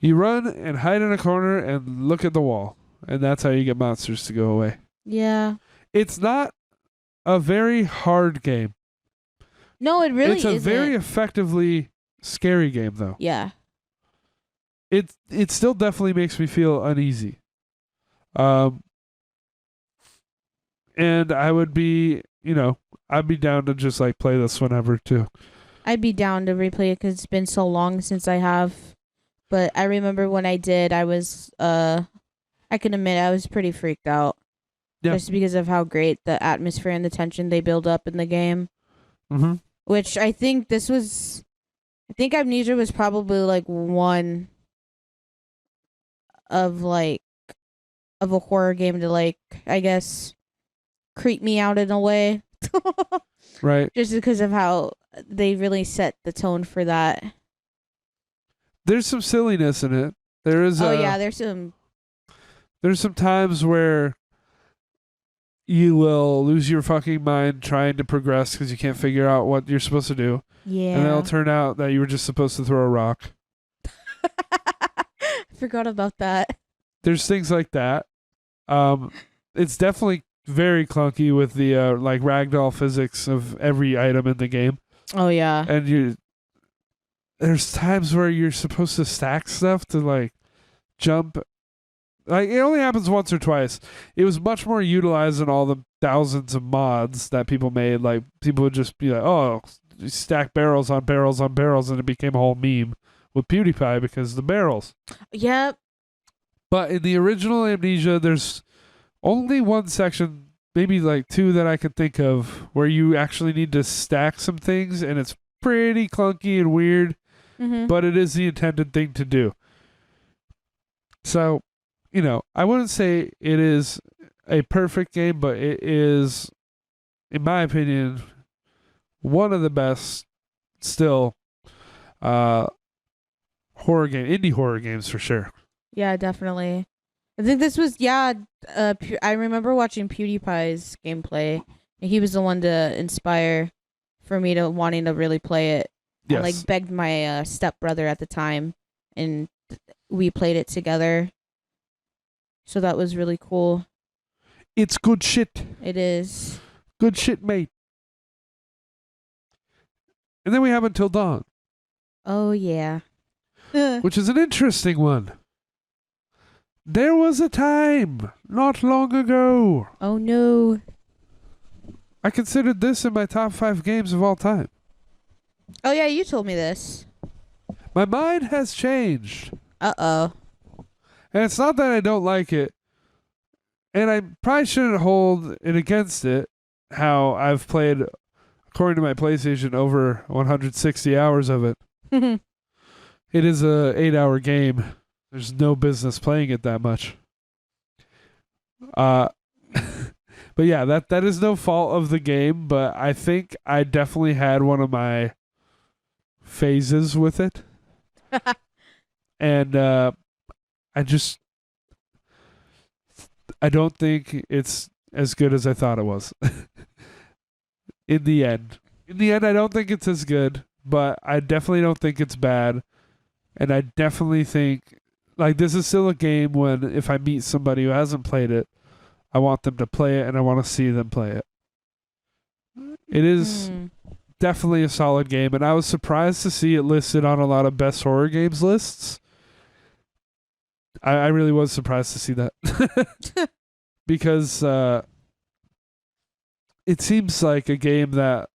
You run and hide in a corner and look at the wall, and that's how you get monsters to go away. Yeah. It's not a very hard game. No, it really It's a isn't. very effectively scary game, though. Yeah. It still definitely makes me feel uneasy. And I would be, I'd be down to just like play this whenever too. I'd be down to replay it because it's been so long since I have. But I remember when I did, I was, I can admit I was pretty freaked out. Yeah. Just because of how great the atmosphere and the tension they build up in the game. Mm-hmm. Which I think Amnesia was probably like one of a horror game to like, I guess, creep me out in a way. Right. Just because of how they really set the tone for that. There's some silliness in it. There is. There's some times where you will lose your fucking mind trying to progress because you can't figure out what you're supposed to do. Yeah. And then it'll turn out that you were just supposed to throw a rock. I forgot about that. There's things like that. It's definitely very clunky with the like ragdoll physics of every item in the game. Oh yeah. And there's times where you're supposed to stack stuff to like jump. Like it only happens once or twice. It was much more utilized in all the thousands of mods that people made. Like people would just be like, "Oh, you stack barrels on barrels on barrels," and it became a whole meme with PewDiePie because of the barrels. Yep. But in the original Amnesia, there's only one section, maybe like two that I could think of, where you actually need to stack some things, and it's pretty clunky and weird, but it is the intended thing to do. So, I wouldn't say it is a perfect game, but it is, in my opinion, one of the best still indie horror games for sure. Yeah, definitely. I think this was I remember watching PewDiePie's gameplay. And he was the one to inspire for me to wanting to really play it. Yes. I like begged my stepbrother at the time, and we played it together. So that was really cool. It's good shit. It is. Good shit, mate. And then we have Until Dawn. Oh yeah. Which is an interesting one. There was a time not long ago. Oh no. I considered this in my top 5 games of all time. Oh yeah, you told me this. My mind has changed. Uh-oh. And it's not that I don't like it. And I probably shouldn't hold it against it, how I've played, according to my PlayStation, over 160 hours of it. It is a 8-hour game. There's no business playing it that much. But yeah, that is no fault of the game, but I think I definitely had one of my phases with it. And I don't think it's as good as I thought it was. In the end, I don't think it's as good, but I definitely don't think it's bad. And I definitely think, like, this is still a game when if I meet somebody who hasn't played it, I want them to play it and I want to see them play it. It is definitely a solid game, and I was surprised to see it listed on a lot of best horror games lists. I really was surprised to see that. Because it seems like a game that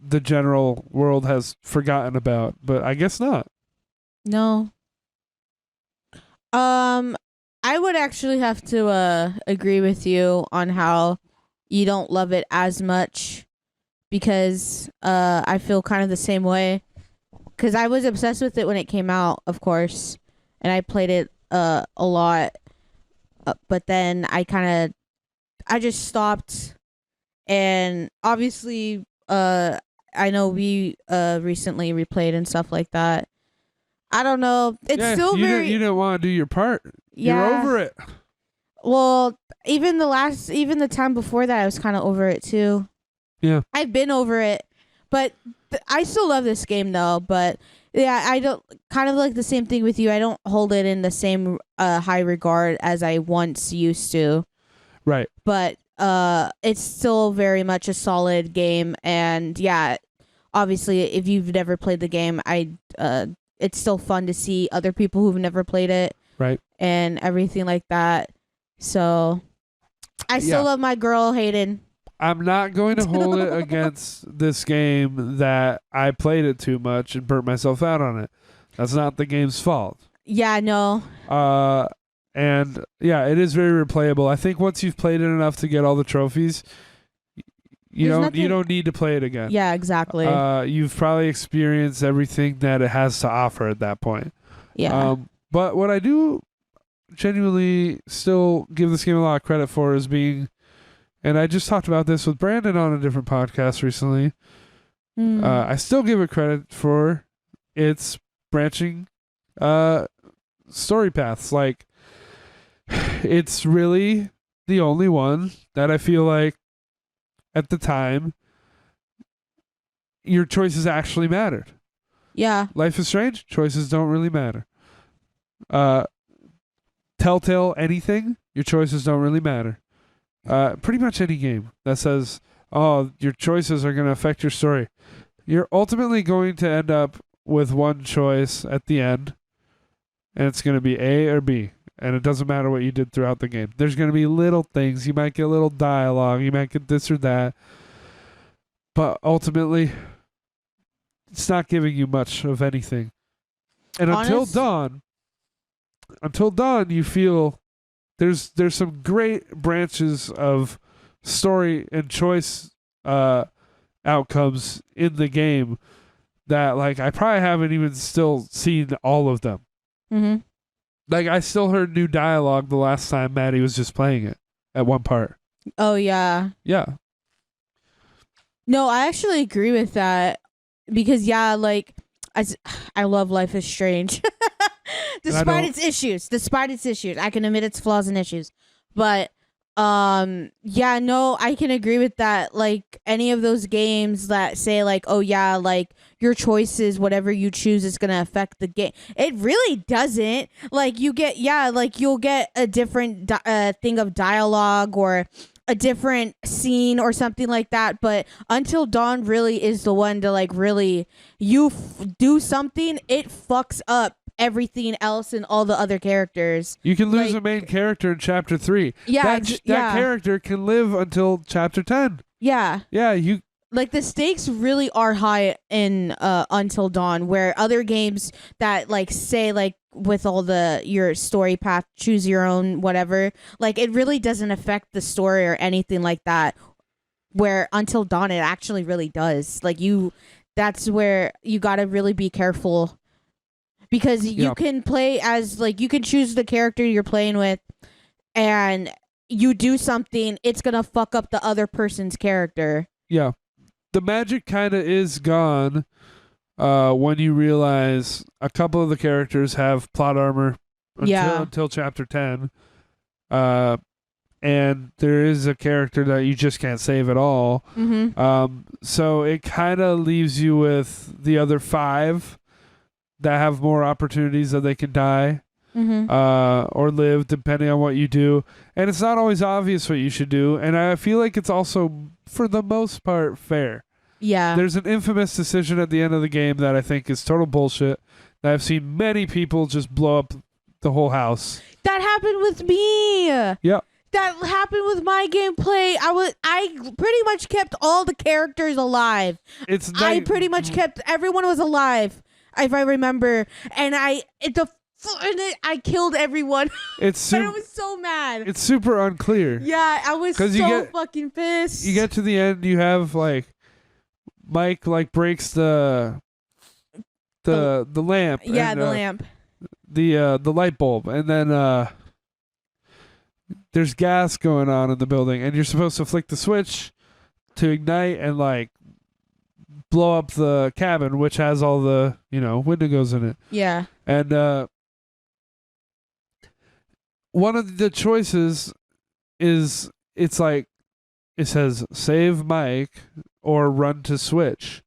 the general world has forgotten about, but I guess not. No. I would actually have to agree with you on how you don't love it as much, because I feel kind of the same way. Because I was obsessed with it when it came out, of course, and I played it a lot. But then I just stopped, and obviously, I know we recently replayed and stuff like that. I don't know. It's still you didn't want to do your part. Yeah. You're over it. Well, even the time before that, I was kind of over it too. Yeah. I've been over it, but I still love this game though. But yeah, I don't, kind of like the same thing with you. I don't hold it in the same high regard as I once used to. Right. But it's still very much a solid game, and yeah, obviously, if you've never played the game, it's still fun to see other people who've never played it. Right. And everything like that. So I still love my girl, Hayden. I'm not going to hold it against this game that I played it too much and burnt myself out on it. That's not the game's fault. Yeah, no. And yeah, it is very replayable. I think once you've played it enough to get all the trophies, you don't need to play it again. Yeah, exactly. You've probably experienced everything that it has to offer at that point. Yeah. But what I do genuinely still give this game a lot of credit for is being, and I just talked about this with Brandon on a different podcast recently. I still give it credit for its branching story paths. Like, it's really the only one that I feel like at the time your choices actually mattered. Yeah. Life is Strange, choices don't really matter. Telltale anything, your choices don't really matter. Pretty much any game that says, oh, your choices are going to affect your story, you're ultimately going to end up with one choice at the end, and it's going to be A or B, and it doesn't matter what you did throughout the game. There's going to be little things. You might get a little dialogue, you might get this or that, but ultimately it's not giving you much of anything. And until dawn, you feel there's some great branches of story and choice outcomes in the game that, like, I probably haven't even still seen all of them. Mm-hmm. Like, I still heard new dialogue the last time Maddie was just playing it at one part. Oh, yeah. Yeah. No, I actually agree with that, because, yeah, like, I love Life is Strange. Despite its issues. I can admit its flaws and issues. But, yeah, no, I can agree with that. Like, any of those games that say, like, oh, yeah, like, your choices, whatever you choose is going to affect the game. It really doesn't. Like, you'll get a different thing of dialogue or a different scene or something like that. But Until Dawn really is the one to, like, really, do something, it fucks up everything else and all the other characters. You can lose a main character in chapter 3. Yeah, that character can live until chapter 10. Yeah. Yeah, you like, the stakes really are high in Until Dawn, where other games that, like, say, like, with all your story path, choose your own whatever, like, it really doesn't affect the story or anything like that, where Until Dawn it actually really does. Like, that's where you got to really be careful, because you can play as, like, you can choose the character you're playing with, and you do something, it's gonna fuck up the other person's character. Yeah. The magic kind of is gone when you realize a couple of the characters have plot armor until chapter 10. And there is a character that you just can't save at all. Mm-hmm. So it kind of leaves you with the other 5 that have more opportunities that they can die or live, depending on what you do. And it's not always obvious what you should do. And I feel like it's also, for the most part, fair. Yeah. There's an infamous decision at the end of the game that I think is total bullshit. That I've seen many people just blow up the whole house. That happened with me. Yep. That happened with my gameplay. I pretty much kept all the characters alive. I pretty much kept everyone was alive, if I remember, and I killed everyone. And I was so mad. It's super unclear. Yeah, I was so fucking pissed. You get to the end, you have like Mike like breaks the lamp. Yeah, and, the lamp. The light bulb, and then there's gas going on in the building, and you're supposed to flick the switch to ignite and like blow up the cabin, which has all the windows in it. Yeah. And one of the choices is it says save Mike or run to switch,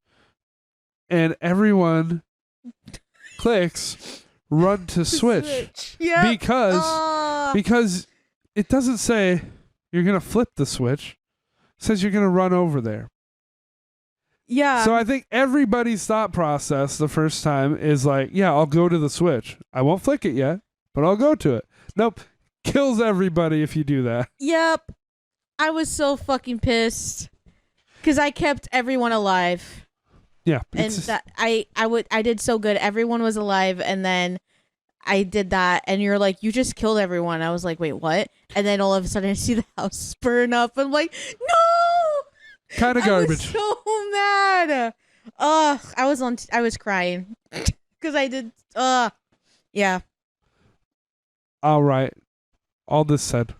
and everyone clicks run to switch. Yeah. Because it doesn't say you're gonna flip the switch. It says you're gonna run over there. Yeah. So I think everybody's thought process the first time is like, yeah, I'll go to the switch. I won't flick it yet, but I'll go to it. Nope. Kills everybody if you do that. Yep. I was so fucking pissed because I kept everyone alive. Yeah. And that I did so good. Everyone was alive, and then I did that, and you're like, you just killed everyone. I was like, wait, what? And then all of a sudden I see the house burn up. I'm like, no! Kind of garbage. I was so mad. I was crying because I did. Yeah. All right. All this said,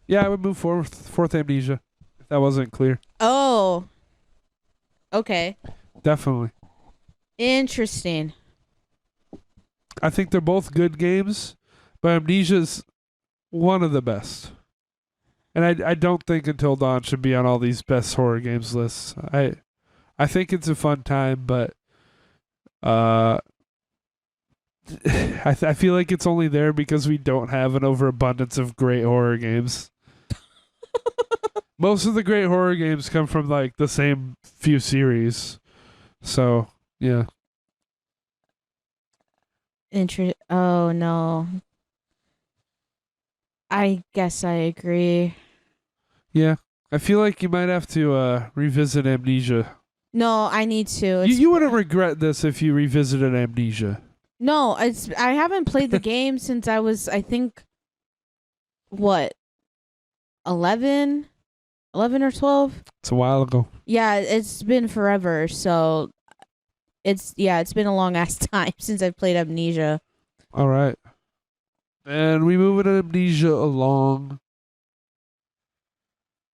yeah, I would move forward with Fourth Amnesia. If that wasn't clear. Oh. Okay. Definitely. Interesting. I think they're both good games, but Amnesia's one of the best. And I don't think Until Dawn should be on all these best horror games lists. I think it's a fun time, but I feel like it's only there because we don't have an overabundance of great horror games. Most of the great horror games come from like the same few series. So, yeah. Oh no. I guess I agree. Yeah. I feel like you might have to revisit Amnesia. No, I need to. You wouldn't regret this if you revisited Amnesia. No, I haven't played the game since I was, I think, what, 11 or 12? It's a while ago. Yeah, it's been forever, so it's been a long ass time since I've played Amnesia. All right. And we move Amnesia along.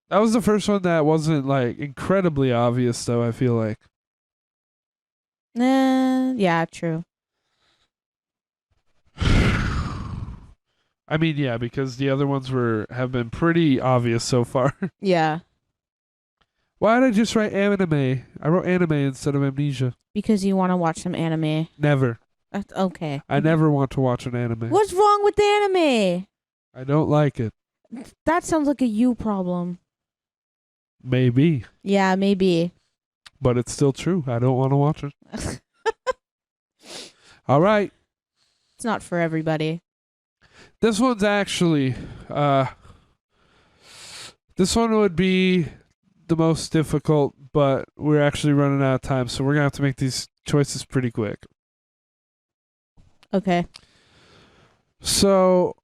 That was the first one that wasn't like incredibly obvious though, I feel like. Yeah, true. I mean, yeah, because the other ones have been pretty obvious so far. Yeah. Why did I just write anime? I wrote anime instead of Amnesia. Because you want to watch some anime. Never. That's okay. I never want to watch an anime. What's wrong with the anime? I don't like it. That sounds like a you problem. Maybe. Yeah, maybe. But it's still true. I don't want to watch it. All right. It's not for everybody. This one's actually, this one would be the most difficult, but we're actually running out of time, so we're going to have to make these choices pretty quick. Okay. So,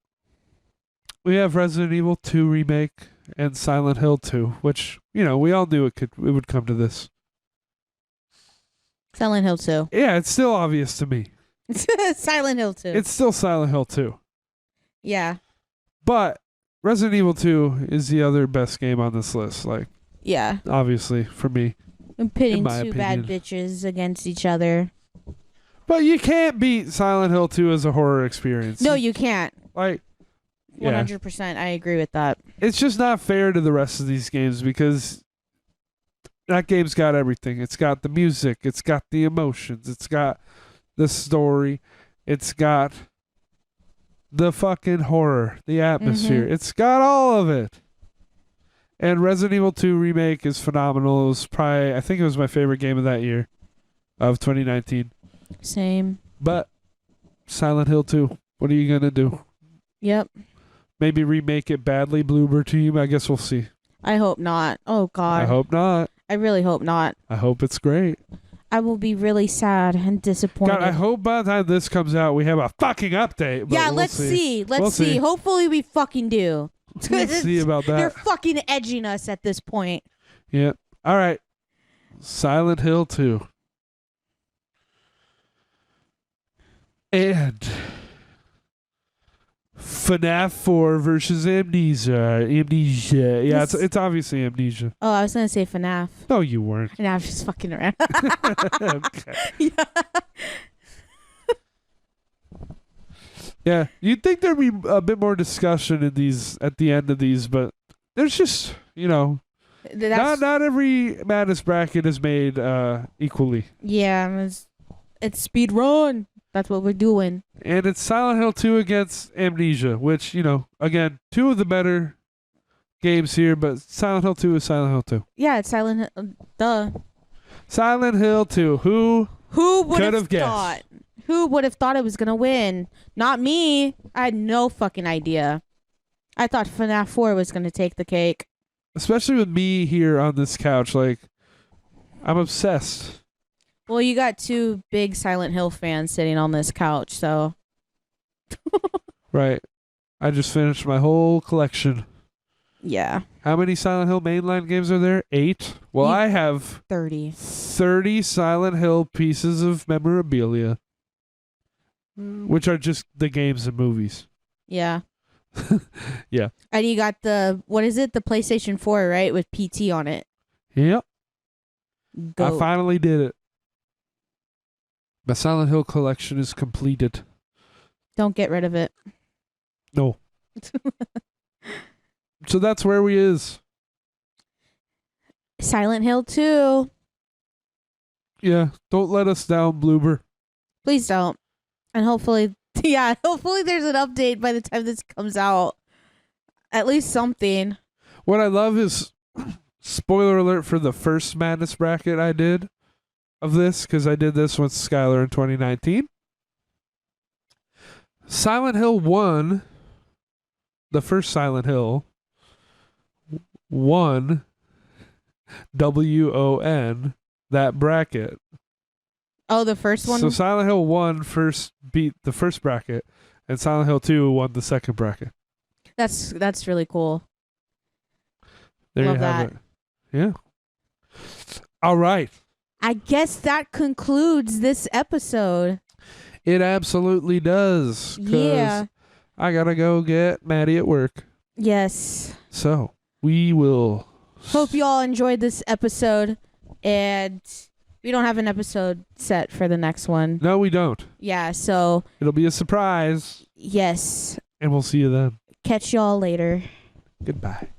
we have Resident Evil 2 Remake and Silent Hill 2, which, we all knew it would come to this. Silent Hill 2. Yeah, it's still obvious to me. Silent Hill 2. It's still Silent Hill 2. Yeah. But Resident Evil 2 is the other best game on this list. Like, yeah. Obviously, for me. I'm pitting two bad bitches against each other. But you can't beat Silent Hill 2 as a horror experience. No, you can't. Like, 100%. I agree with that. It's just not fair to the rest of these games because that game's got everything. It's got the music. It's got the emotions. It's got the story. It's got the fucking horror, the atmosphere. Mm-hmm. It's got all of it. And Resident Evil 2 Remake is phenomenal. It was probably, I think it was my favorite game of that year, of 2019. Same. But Silent Hill 2, what are you going to do? Yep. Maybe remake it badly, Bloober team? I guess we'll see. I hope not. Oh, God. I hope not. I really hope not. I hope it's great. I will be really sad and disappointed. God, I hope by the time this comes out, we have a fucking update. Yeah, we'll let's see. Let's see. Hopefully we fucking do. Let's see about that. You're fucking edging us at this point. Yeah. All right. Silent Hill 2. And FNAF 4 versus Amnesia. Yeah, it's obviously Amnesia. Oh, I was going to say FNAF. No, you weren't. And I was just fucking around. Okay. Yeah. Yeah, you'd think there'd be a bit more discussion in these at the end of these, but there's just, not every Madness bracket is made equally. Yeah, it's speed run. That's what we're doing. And it's Silent Hill 2 against Amnesia, which, again, two of the better games here, but Silent Hill 2 is Silent Hill 2. Yeah, it's Silent Hill. Duh. Silent Hill 2. Who would have guessed? thought? Who would have thought it was going to win? Not me. I had no fucking idea. I thought FNAF 4 was going to take the cake. Especially with me here on this couch. Like, I'm obsessed. Well, you got two big Silent Hill fans sitting on this couch, so. Right. I just finished my whole collection. Yeah. How many Silent Hill mainline games are there? 8? Well, I have 30 Silent Hill pieces of memorabilia. Which are just the games and movies. Yeah. Yeah. And you got the PlayStation 4, right? With PT on it. Yep. Go. I finally did it. My Silent Hill collection is completed. Don't get rid of it. No. So that's where we is. Silent Hill 2. Yeah. Don't let us down, Bloober. Please don't. And hopefully there's an update by the time this comes out. At least something. What I love is, spoiler alert for the first Madness bracket I did of this, because I did this with Skylar in 2019. Silent Hill 1, the first Silent Hill, won WON that bracket. Oh, the first one? So Silent Hill 1 first beat the first bracket, and Silent Hill 2 won the second bracket. That's really cool. There Love you have that. it. Yeah. All right. I guess that concludes this episode. It absolutely does. 'Cause Yeah. I gotta go get Maddie at work. Yes. So we will. Hope you all enjoyed this episode, and we don't have an episode set for the next one. No, we don't. Yeah, so It'll be a surprise, yes. and we'll see you then. Catch y'all later. Goodbye.